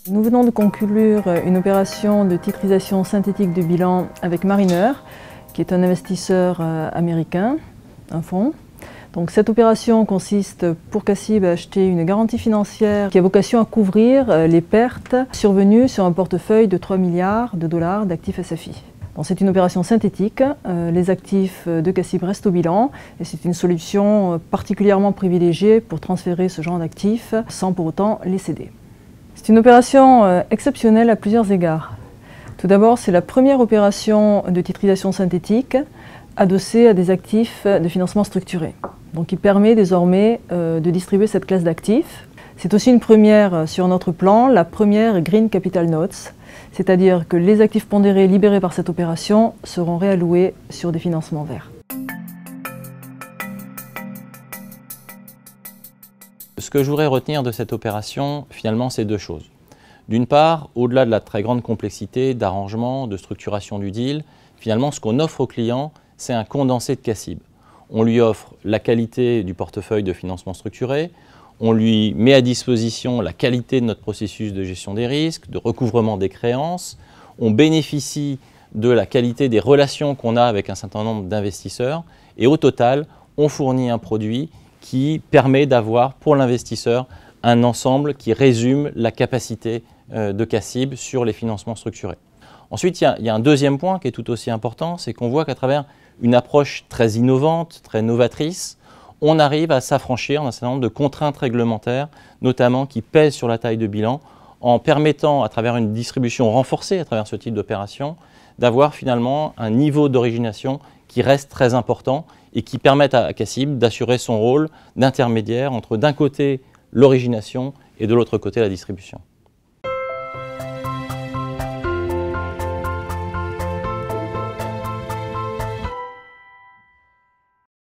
Nous venons de conclure une opération de titrisation synthétique de bilan avec Mariner, qui est un investisseur américain, un fonds. Donc cette opération consiste pour CACIB à acheter une garantie financière qui a vocation à couvrir les pertes survenues sur un portefeuille de 3 milliards de dollars d'actifs SFI. C'est une opération synthétique, les actifs de CACIB restent au bilan et c'est une solution particulièrement privilégiée pour transférer ce genre d'actifs sans pour autant les céder. C'est une opération exceptionnelle à plusieurs égards. Tout d'abord, c'est la première opération de titrisation synthétique adossée à des actifs de financement structuré. Donc il permet désormais de distribuer cette classe d'actifs. C'est aussi une première sur notre plan, la première Green Capital Notes, c'est-à-dire que les actifs pondérés libérés par cette opération seront réalloués sur des financements verts. Ce que je voudrais retenir de cette opération, finalement, c'est deux choses. D'une part, au-delà de la très grande complexité d'arrangement, de structuration du deal, finalement, ce qu'on offre au client, c'est un condensé de CACIB. On lui offre la qualité du portefeuille de financement structuré, on lui met à disposition la qualité de notre processus de gestion des risques, de recouvrement des créances, on bénéficie de la qualité des relations qu'on a avec un certain nombre d'investisseurs et au total, on fournit un produit qui permet d'avoir pour l'investisseur un ensemble qui résume la capacité de CACIB sur les financements structurés. Ensuite, il y a un deuxième point qui est tout aussi important, c'est qu'on voit qu'à travers une approche très innovante, très novatrice, on arrive à s'affranchir d'un certain nombre de contraintes réglementaires, notamment qui pèsent sur la taille de bilan, en permettant, à travers une distribution renforcée, à travers ce type d'opération, d'avoir finalement un niveau d'origination qui reste très important et qui permet à CACIB d'assurer son rôle d'intermédiaire entre d'un côté l'origination et de l'autre côté la distribution.